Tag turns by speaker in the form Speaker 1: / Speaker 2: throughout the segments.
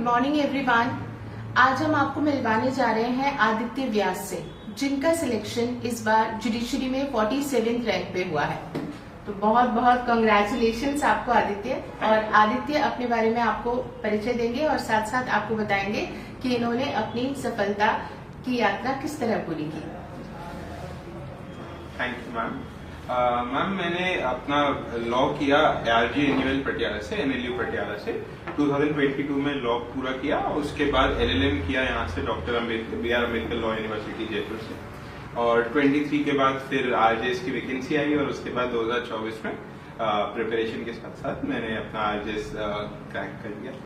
Speaker 1: Morning everyone. आज हम आपको मिलवाने जा रहे हैं आदित्य व्यास से, जिनका सिलेक्शन इस बार जुडिशरी में 47th रैंक पे हुआ है। तो बहुत बहुत कंग्रेचुलेशंस आपको आदित्य। और आदित्य अपने बारे में आपको परिचय देंगे और साथ साथ आपको बताएंगे कि इन्होंने अपनी सफलता की यात्रा किस तरह पूरी की।
Speaker 2: Thank you ma'am. मैम मैंने अपना लॉ किया ARG एनुअल पटियाला से, NLU पटियाला से 2022 में लॉ पूरा किया। उसके बाद LLM किया यहाँ से doctor Ambedkar BR Ambedkar law university Jaipur से। और 23 के बाद फिर RJS की वैकेंसी आई और उसके बाद 2024 में प्रिपरेशन के साथ साथ मैंने अपना RJS क्रैक कर लिया।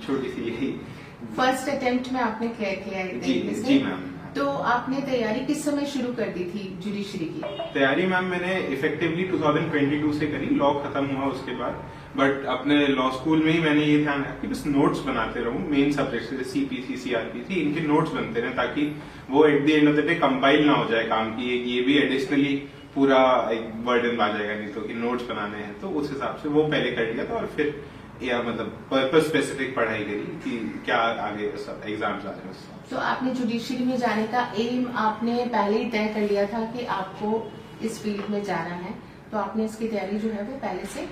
Speaker 2: छोटी सी यही
Speaker 1: फर्स्ट अटेम्प्ट में आपने क्लियर किया है?
Speaker 2: जी मैम।
Speaker 1: तो आपने तैयारी किस समय शुरू कर दी थी जुडिशरी की?
Speaker 2: तैयारी मैम मैंने इफेक्टिवली 2022 से करी, लॉ खत्म हुआ उसके बाद। बट अपने लॉ स्कूल में ही मैंने ये ध्यान रखा कि बस नोट्स बनाते रहूं, मेन सब्जेक्ट जैसे CPC CRPC इनके नोट्स बनते रहे, ताकि वो at the end of the day compile ना हो जाए काम की। ये भी एडिशनली पूरा एक बर्डन आ जाएगा, नहीं तो कि नोट्स बनाने हैं। तो उस हिसाब से वो पहले कर लिया था और फिर या मतलब पर्पस स्पेसिफिक पढ़ाई करी कि क्या आगे एग्जाम्स आ रहे हैं।
Speaker 1: तो आपने जुडिशरी में जाने का एम आपने पहले ही तय कर लिया था कि आपको इस फील्ड में जाना है, तो आपने इसकी तैयारी जो है वो पहले से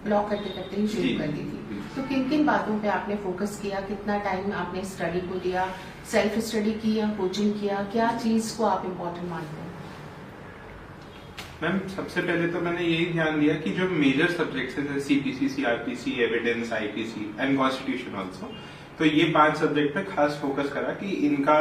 Speaker 1: लॉ करते करते ही शुरू कर दी थी। तो किन किन बातों पे आपने फोकस किया, कितना टाइम आपने स्टडी को दिया, सेल्फ स्टडी की या कोचिंग किया, क्या चीज को आप इम्पोर्टेंट मानते हैं?
Speaker 2: मैम सबसे पहले तो मैंने यही ध्यान दिया कि जो मेजर सब्जेक्ट्स हैं जैसे CPC CRPC evidence IPC and constitution also, तो ये 5 सब्जेक्ट पे खास फोकस करा कि इनका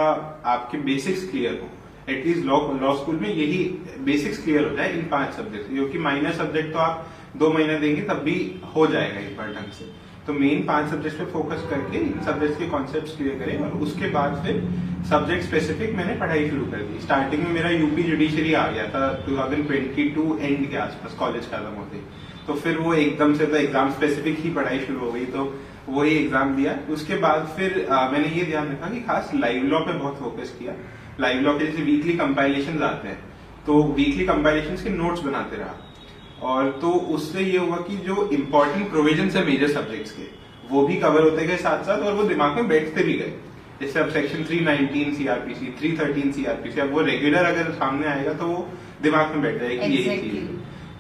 Speaker 2: आपके बेसिक्स क्लियर हो। एटलीस्ट लॉ स्कूल में यही बेसिक्स क्लियर हो जाए इन 5 सब्जेक्ट, क्योंकि माइनर सब्जेक्ट तो आप 2 महीने देंगे तब भी हो जाएगा एक बार ढंग से। तो मेन 5 सब्जेक्ट पे फोकस करके इन सब्जेक्ट्स के कॉन्सेप्ट्स क्लियर करें और उसके बाद फिर सब्जेक्ट स्पेसिफिक मैंने पढ़ाई शुरू कर दी। स्टार्टिंग में मेरा यूपी जुडिशरी आ गया था 2022 एंड के आसपास, कॉलेज खत्म होते। तो फिर वो एकदम से तो एग्जाम स्पेसिफिक ही पढ़ाई शुरू हो गई, तो वही एग्जाम दिया। उसके बाद फिर मैंने ये ध्यान रखा कि खास लाइव लॉ पे बहुत फोकस किया। लाइव लॉ के जैसे वीकली कंपाइलेशन आते हैं, तो वीकली कंपाइलेशन के नोट्स बनाते रहा। और तो उससे ये हुआ कि जो इम्पोर्टेंट प्रोविजन है मेजर सब्जेक्ट्स के, वो भी कवर होते गए साथ साथ और वो दिमाग में बैठते भी गए। जैसे अब सेक्शन 319 CRPC 313 CRPC, अब वो रेगुलर अगर सामने आएगा तो वो दिमाग में बैठ जाएगा कि यही चीज।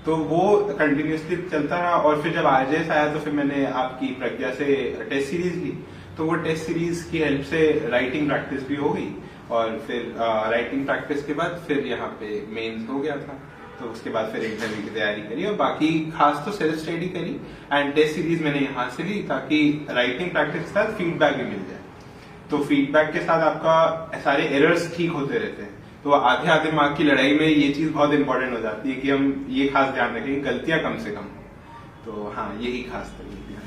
Speaker 2: तो वो कंटिन्यूसली चलता रहा। और फिर जब RJS आया तो फिर मैंने आपकी प्रज्ञा से टेस्ट सीरीज ली, तो वो टेस्ट सीरीज की हेल्प से राइटिंग प्रैक्टिस भी हो गई। और फिर राइटिंग प्रैक्टिस के बाद फिर यहाँ पे मेंस हो गया था, तो उसके बाद फिर इंटरव्यू की तैयारी करी। और बाकी खास तो सेल्फ स्टडी करी एंड टेस्ट सीरीज मैंने यहाँ से ली, ताकि राइटिंग प्रैक्टिस के साथ फीडबैक भी मिल जाए। तो फीडबैक के साथ आपका सारे एरर्स ठीक होते रहते हैं। तो आधे आधे मार्क की लड़ाई में ये चीज बहुत इंपॉर्टेंट हो जाती है कि हम ये खास ध्यान रखें गलतियां कम से कम। तो हाँ, यही खास तरीके है।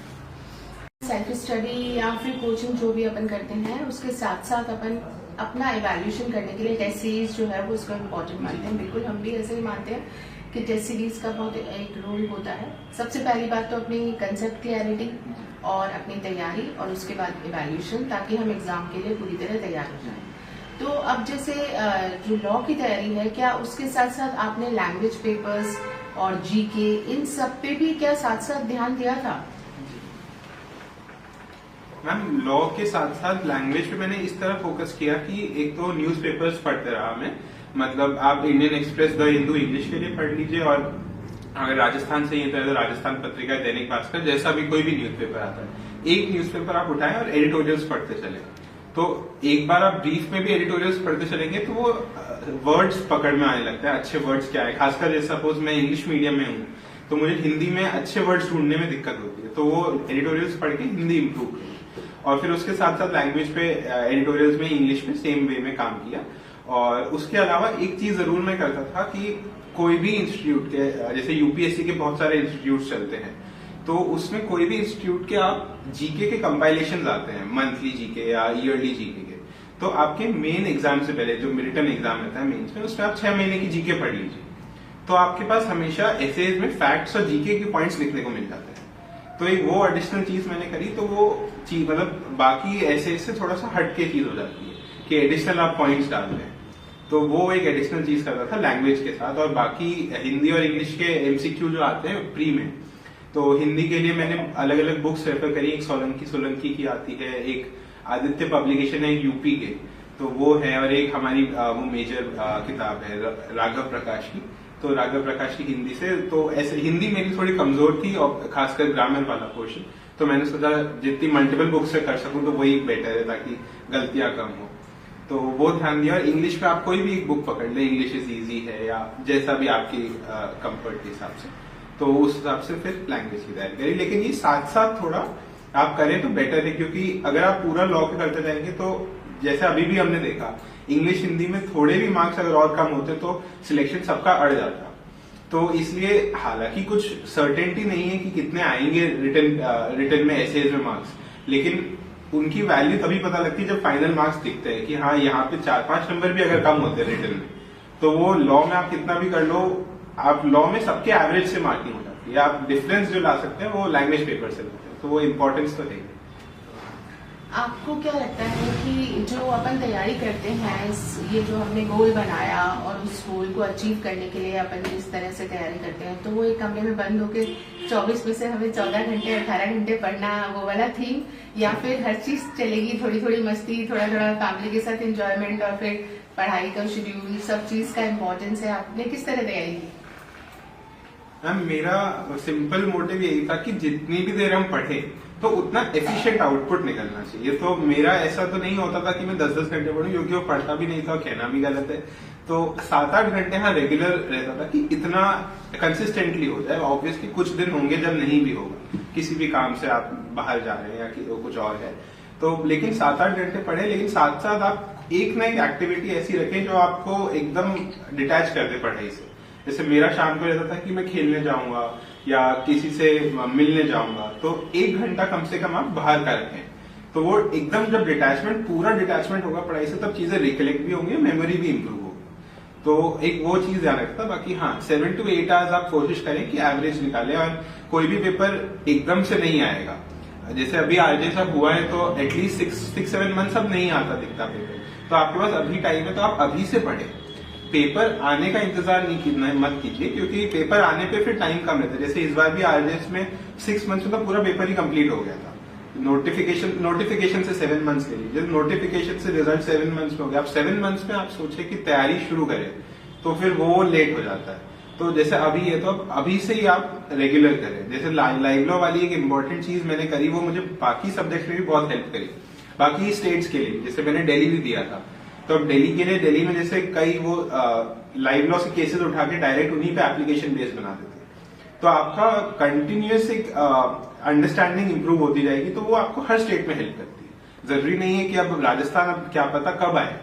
Speaker 1: सेल्फ स्टडी या फिर कोचिंग जो भी अपन करते हैं, उसके साथ साथ अपन अपना इवैल्यूएशन करने के लिए टेस्ट सीरीज जो है वो उसका इम्पोर्टेंट मानते हैं। बिल्कुल हम भी ऐसे ही मानते हैं कि टेस्ट सीरीज का बहुत एक रोल होता है। सबसे पहली बात तो अपनी कंसेप्ट क्लैरिटी और अपनी तैयारी, और उसके बाद इवैल्यूएशन, ताकि हम एग्जाम के लिए पूरी तरह तैयार हो जाए। तो अब जैसे जो लॉ की तैयारी है, क्या उसके साथ साथ आपने लैंग्वेज पेपर्स और GK इन सब पे भी क्या साथ साथ ध्यान दिया था?
Speaker 2: मैम लॉ के साथ साथ लैंग्वेज पे मैंने इस तरह फोकस किया कि एक तो न्यूज़पेपर्स पढ़ते रहा मैं। मतलब आप Indian express, the Hindu English के लिए पढ़ लीजिए, और अगर राजस्थान से ही तो राजस्थान पत्रिका, दैनिक भास्कर, जैसा भी कोई भी न्यूज़पेपर आता है, एक न्यूज़पेपर आप उठाएं और एडिटोरियल्स पढ़ते चले। तो एक बार आप ब्रीफ में भी एडिटोरियल्स पढ़ते चलेंगे तो वो वर्ड्स पकड़ में आने लगता है, अच्छे वर्ड्स क्या है। खासकर जैसे सपोज मैं इंग्लिश मीडियम में हूँ तो मुझे हिंदी में अच्छे वर्ड्स ढूंढने में दिक्कत होती है, तो वो एडिटोरियल्स पढ़ के हिंदी इंप्रूव करी। और फिर उसके साथ साथ लैंग्वेज पे एडिटोरियल्स में इंग्लिश में सेम वे में काम किया। और उसके अलावा एक चीज जरूर मैं करता था कि कोई भी इंस्टीट्यूट के, जैसे UPSC के बहुत सारे इंस्टीट्यूट चलते हैं, तो उसमें कोई भी इंस्टीट्यूट के आप GK के कंपाइलेशन आते हैं, मंथली GK या ईयरली GK के। तो आपके मेन एग्जाम से पहले जो रिटन एग्जाम रहता है मेंस में, उसमें आप 6 महीने की GK पढ़ लीजिए, तो आपके पास हमेशा एसेज में फैक्ट्स और GK के पॉइंट्स लिखने को मिल जाते हैं। तो एक वो एडिशनल चीज मैंने करी, तो वो चीज मतलब बाकी एसेज से थोड़ा सा हटके चीज हो जाती है कि एडिशनल आप पॉइंट्स डाल रहे हैं। तो वो एक एडिशनल चीज करता था लैंग्वेज के साथ। और बाकी हिंदी और इंग्लिश के MCQ जो आते हैं प्री में, तो हिंदी के लिए मैंने अलग अलग बुक्स रेफर करी। एक सोलंकी की आती है, एक आदित्य पब्लिकेशन है यूपी के, तो वो है, और एक हमारी वो मेजर किताब है राघव प्रकाश की, तो राघव प्रकाश की हिंदी से। तो ऐसे हिंदी मेरी थोड़ी कमजोर थी और खासकर ग्रामर वाला पोर्शन, तो मैंने सोचा जितनी मल्टीपल बुक से कर सकूं तो वही बेटर है ताकि गलतियां कम हो, तो वो ध्यान दिया। और इंग्लिश पे आप कोई भी एक बुक पकड़ ले, इंग्लिश इज इजी है या जैसा भी आपकी कंफर्ट के हिसाब से, तो उस हिसाब से फिर लैंग्वेज की तैयारी करें। लेकिन ये साथ साथ थोड़ा आप करें तो बेटर है, क्योंकि अगर आप पूरा लॉ के करते जाएंगे तो जैसे अभी भी हमने देखा इंग्लिश हिंदी में थोड़े भी मार्क्स अगर और कम होते तो सिलेक्शन सबका अड़ जाता। तो इसलिए हालांकि कुछ सर्टेनिटी नहीं है कि कितने आएंगे रिटर्न में एसेज में मार्क्स, लेकिन उनकी वैल्यू तभी पता लगती है जब फाइनल मार्क्स दिखते हैं कि हाँ यहाँ पे 4-5 नंबर भी अगर कम होते हैं रिटर्न में, तो वो लॉ में आप कितना भी कर लो, आप लॉ में सबके एवरेज से मार्किंग हो जाती है। आप डिफरेंस जो ला सकते हैं वो लैंग्वेज पेपर से लाते हैं, तो वो इम्पोर्टेंस तो है।
Speaker 1: आपको क्या लगता है कि जो अपन तैयारी करते हैं, ये जो हमने गोल बनाया और उस गोल को अचीव करने के लिए अपन जिस तरह से तैयारी करते हैं, तो वो एक कमरे में बंद होकर 24 में से हमें 14 घंटे 18 घंटे पढ़ना, वो वाला थीम, या फिर हर चीज चलेगी, थोड़ी थोड़ी मस्ती, थोड़ा थोड़ा फैमिली के साथ एंजॉयमेंट, और फिर पढ़ाई का शेड्यूल, सब चीज का इम्पोर्टेंस है। आपने किस तरह तैयारी की?
Speaker 2: मैम मेरा सिंपल मोटिव यही था कि जितनी भी देर हम पढ़े तो उतना एफिशिएंट आउटपुट निकलना चाहिए। तो मेरा ऐसा तो नहीं होता था कि मैं 10-10 घंटे पढ़ूं, क्योंकि वो पढ़ता भी नहीं था, कहना भी गलत है। तो 7-8 घंटे हाँ रेगुलर रहता था कि इतना कंसिस्टेंटली हो जाए। ऑब्वियसली कुछ दिन होंगे जब नहीं भी होगा, किसी भी काम से आप बाहर जा रहे हैं या कुछ और है, तो लेकिन 7-8 घंटे पढ़े। लेकिन साथ साथ आप एक ना एक एक्टिविटी ऐसी रखें जो आपको एकदम डिटैच कर दे पढ़ाई से। जैसे मेरा शाम को रहता था कि मैं खेलने जाऊंगा या किसी से मिलने जाऊंगा, तो 1 घंटा कम से कम आप बाहर का रखें, तो वो एकदम जब पूरा डिटैचमेंट होगा पढ़ाई से, तब चीजें रिकलेक्ट भी होंगी, मेमोरी भी इंप्रूव होगी। तो एक वो चीज ध्यान रखता। बाकी हाँ 7 to 8 आवर्स आप कोशिश करें कि एवरेज निकालें, और कोई भी पेपर एकदम से नहीं आएगा। जैसे अभी आरजे सब हुआ है तो एटलीस्ट 6-7 मंथ अब नहीं आता दिखता पेपर, तो आपके पास अभी टाइम है, तो आप अभी से पढ़े। पेपर आने का इंतजार नहीं करना मत कीजिए, क्योंकि पेपर आने पे फिर टाइम कम रहता है। जैसे इस बार भी आरजेएस में 6 मंथ्स में तो पूरा पेपर ही कंप्लीट हो गया था। नोटिफिकेशन से 7 मंथ्स ले लीजिए, नोटिफिकेशन से रिजल्ट 7 मंथ्स में हो गया। आप 7 मंथ्स में आप सोचे कि तैयारी शुरू करें, तो फिर वो लेट हो जाता है। तो जैसे अभी है तो अभी से ही आप रेगुलर करें। जैसे लाइव लॉ वाली एक इम्पोर्टेंट चीज मैंने करी, वो मुझे बाकी सब्जेक्ट में भी बहुत हेल्प करी, बाकी स्टेट्स के लिए। जैसे मैंने दिल्ली भी दिया था, तो अब दिल्ली के लिए दिल्ली में जैसे कई वो लाइव लॉ के केसेस उठा के डायरेक्ट उन्हीं पे एप्लीकेशन बेस्ड बना देते हैं, तो आपका कंटिन्यूअस एक अंडरस्टैंडिंग इंप्रूव होती जाएगी। तो वो आपको हर स्टेट में हेल्प करती है। जरूरी नहीं है कि अब राजस्थान अब क्या पता कब आए,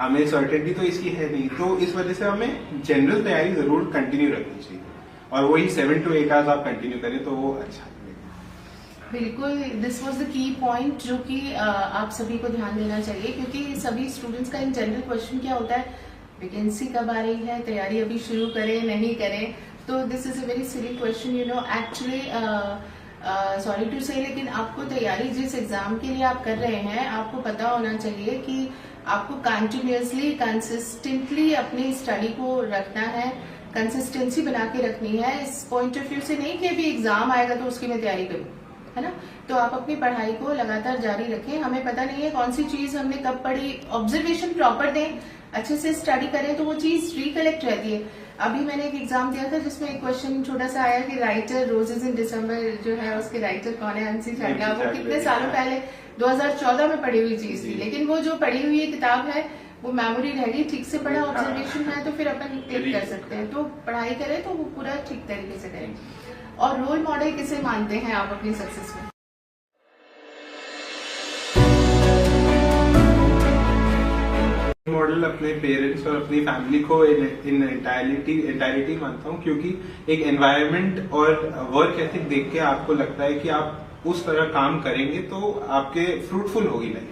Speaker 2: हमें सर्टेनिटी तो इसकी है नहीं। तो इस वजह से हमें जनरल तैयारी जरूर कंटिन्यू रखनी चाहिए, और वही 7 to 8 आवर्स आप कंटिन्यू करें तो वो अच्छा।
Speaker 1: बिल्कुल, this was the key point जो कि आप सभी को ध्यान देना चाहिए, क्योंकि सभी स्टूडेंट्स का इन जनरल क्वेश्चन क्या होता है, वैकेंसी कब आ रही है, तैयारी अभी शुरू करें नहीं करें। तो this is a very silly question, you know. Actually sorry to say, लेकिन आपको तैयारी जिस एग्जाम के लिए आप कर रहे हैं, आपको पता होना चाहिए कि आपको कंटिन्यूअसली कंसिस्टेंटली अपनी स्टडी को रखना है, कंसिस्टेंसी बना के रखनी है। इस पॉइंट ऑफ व्यू से नहीं कि अभी एग्जाम आएगा तो उसकी मैं तैयारी करूँ, है ना। तो आप अपनी पढ़ाई को लगातार जारी रखें। हमें पता नहीं है कौन सी चीज हमने कब पढ़ी, ऑब्जर्वेशन प्रॉपर दें, अच्छे से स्टडी करें तो वो चीज रिकलेक्ट रहती है। अभी मैंने एक एग्जाम दिया था जिसमें एक क्वेश्चन छोटा सा आया कि राइटर रोजेज इन दिसंबर जो है उसके राइटर कौन है, अंशी चांडा। वो कितने सालों पहले 2014 में पढ़ी हुई चीज थी, लेकिन वो जो पढ़ी हुई किताब है वो मेमोरी रहेगी, ठीक से पढ़ा, ऑब्जर्वेशन है तो फिर अपन टेक कर सकते हैं। तो पढ़ाई करें तो वो पूरा ठीक तरीके से करें। और रोल मॉडल किसे मानते हैं आप अपनी सक्सेस में?
Speaker 2: मॉडल अपने पेरेंट्स और अपनी फैमिली को इन एंटायरिटी मानता हूँ, क्योंकि एक एनवायरनमेंट और वर्क एथिक देख के आपको लगता है कि आप उस तरह काम करेंगे तो आपके फ्रूटफुल होगी लाइफ।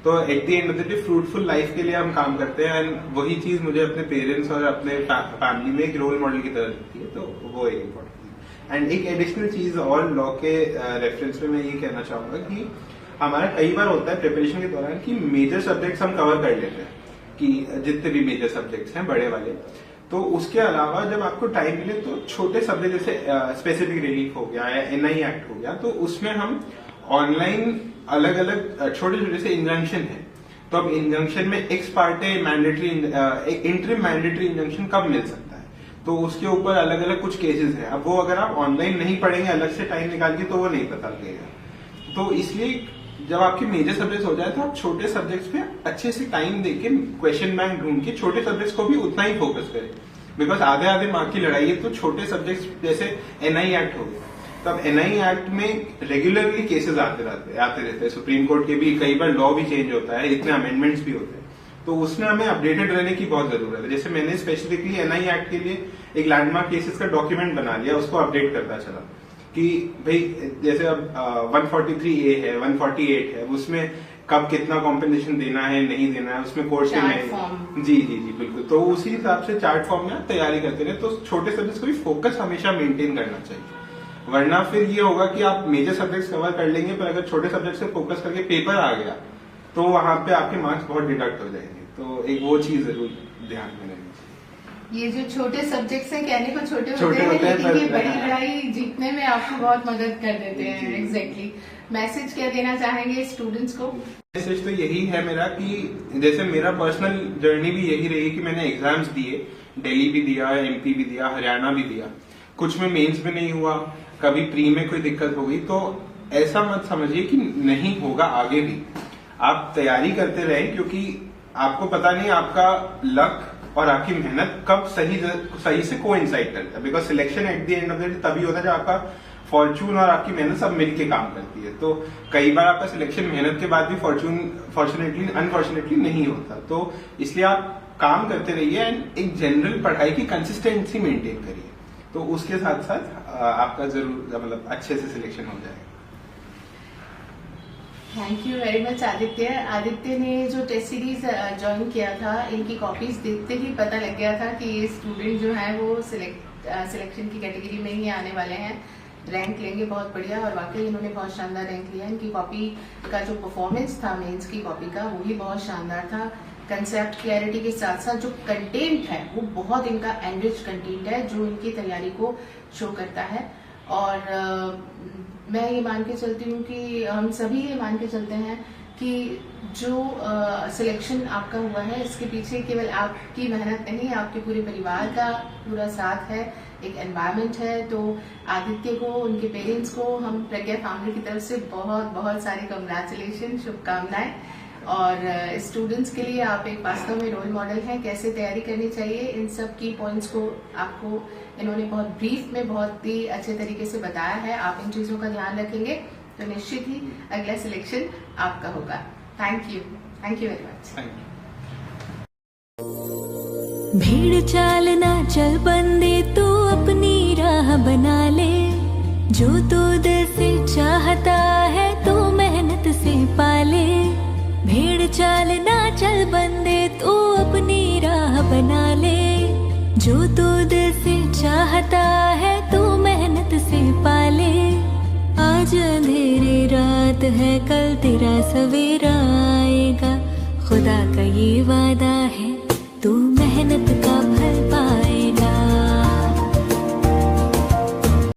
Speaker 2: तो at the end of the day fruitful life के लिए हम काम करते हैं, एंड वही चीज मुझे अपने पेरेंट्स और अपने फैमिली में एक रोल मॉडल की तरह लगती है, तो वो एक इम्पोर्टेंट। एंड एक एडिशनल चीज और लॉ के रेफरेंस में मैं ये कहना चाहूंगा कि हमारा कई बार होता है प्रिपरेशन के दौरान कि मेजर सब्जेक्ट्स हम कवर कर लेते हैं, कि जितने भी मेजर सब्जेक्ट्स हैं बड़े वाले, तो उसके अलावा जब आपको टाइम मिले तो छोटे सब्जेक्ट जैसे स्पेसिफिक रिलीफ हो गया या एनआई एक्ट हो गया, तो उसमें हम ऑनलाइन अलग अलग छोटे छोटे से इंजंक्शन है। तो अब इंजंक्शन में x Partey mandatory interim mandatory injunction कब मिल सकता है, तो उसके ऊपर अलग अलग कुछ केसेस है। अब वो अगर आप ऑनलाइन नहीं पढ़ेंगे अलग से टाइम निकाल के तो वो नहीं पता लगेगा। तो इसलिए जब आपके मेजर सब्जेक्ट्स हो जाए तो आप छोटे सब्जेक्ट्स पे अच्छे से टाइम देके क्वेश्चन बैंक ढूंढ के छोटे सब्जेक्ट्स को भी उतना ही फोकस करें, बिकॉज आधे आधे मार्क की लड़ाई है। तो छोटे सब्जेक्ट्स जैसे एनआई एक्ट हो गया, तब एनआई एक्ट में रेगुलरली केसेस आते रहते हैं। सुप्रीम कोर्ट के भी कई बार लॉ भी चेंज होता है, इतने अमेंडमेंट्स भी होते हैं, तो उसमें हमें अपडेटेड रहने की बहुत जरूरत है। जैसे मैंने स्पेसिफिकली एनआई एक्ट के लिए एक लैंडमार्क केसेस का डॉक्यूमेंट बना लिया, उसको अपडेट करता चला कि भाई जैसे अब 143A है, 148 है, उसमें कब कितना कॉम्पेंसेशन देना है नहीं देना है, उसमें कोर्ट के जी बिल्कुल। तो उसी हिसाब से चार्ट फॉर्म में तैयारी करते रहे। तो छोटे सब्जेक्ट्स को भी फोकस हमेशा मेंटेन करना चाहिए, वरना फिर ये होगा कि आप मेजर सब्जेक्ट्स कवर कर लेंगे पर अगर छोटे सब्जेक्ट से फोकस करके पेपर आ गया तो वहां पे आपके मार्क्स बहुत डिडक्ट हो जाएंगे। तो एक वो चीज जरूर ध्यान में रखनी चाहिए।
Speaker 1: ये जो छोटे सब्जेक्ट्स हैं कहने को छोटे होते हैं लेकिन ये बड़ी लड़ाई जीतने में आपको बहुत मदद कर देते हैं। एग्जैक्टली। मैसेज क्या देना चाहेंगे स्टूडेंट्स को?
Speaker 2: मैसेज तो यही है मेरा कि जैसे मेरा पर्सनल जर्नी भी यही रही कि मैंने एग्जाम्स दिए, दिल्ली भी दिया, एमपी भी दिया, हरियाणा भी दिया, कुछ में मेंस में नहीं हुआ, कभी प्री में कोई दिक्कत हो गई। तो ऐसा मत समझिए कि नहीं होगा, आगे भी आप तैयारी करते रहे, क्योंकि आपको पता नहीं आपका लक और आपकी मेहनत कब सही से कोइंसाइड करता है। Because selection at the end of the day तभी होता है जब आपका फॉर्चून और आपकी मेहनत सब मिलके काम करती है। तो कई बार आपका सिलेक्शन मेहनत के बाद भी फॉर्चुनेटली अनफॉर्चुनेटली नहीं होता। तो इसलिए आप काम करते रहिए एंड एक जनरल पढ़ाई की कंसिस्टेंसी मेंटेन करिए, तो उसके साथ साथ आपका जरूर मतलब अच्छे से सिलेक्शन हो जाएगा।
Speaker 1: Thank you very much Aditya. Aditya ने जो टेस्ट सीरीज ज्वाइन किया था, इनकी कॉपीज देखते ही पता लग गया था कि ये स्टूडेंट जो है वो सिलेक्शन की कैटेगरी में ही आने वाले हैं, रैंक लेंगे बहुत बढ़िया। और वाकई इन्होंने बहुत शानदार रैंक लिया। इनकी कॉपी का जो परफॉर्मेंस था मेंस की कॉपी का वो भी बहुत शानदार था। कंसेप्ट क्लैरिटी के साथ साथ जो कंटेंट है वो बहुत इनका एनरिच कंटेंट है जो इनकी तैयारी को शो करता है। और मैं ये मान के चलती हूँ कि हम सभी ये मान के चलते हैं कि जो सिलेक्शन आपका हुआ है इसके पीछे केवल आपकी मेहनत नहीं, आपके पूरे परिवार का पूरा साथ है, एक एनवायरनमेंट है। तो आदित्य को, उनके पेरेंट्स को हम प्रज्ञा फैमिली की तरफ से बहुत बहुत सारे कंग्रेचुलेशन, शुभकामनाएं। और स्टूडेंट्स के लिए आप एक वास्तव में रोल मॉडल हैं, कैसे तैयारी करनी चाहिए इन सब की पॉइंट्स को आपको इन्होंने बहुत ब्रीफ में बहुत ही अच्छे तरीके से बताया है। आप इन चीजों का ध्यान रखेंगे तो निश्चित ही अगला सिलेक्शन आपका होगा। Thank you very much.
Speaker 3: भीड़ चाल ना चल बंदे, तू अपनी राह बना ले, जो तू दिल से चाहता है तो मेहनत से पाले। भीड़ चाल ना चल बंदे, तू अपनी राह बना ले, जो तू दिल से चाहता है तो मेहनत से पाले। आज अंधेरी रात है, कल तेरा सवेरा आएगा, खुदा का ये वादा है, तू मेहनत का फल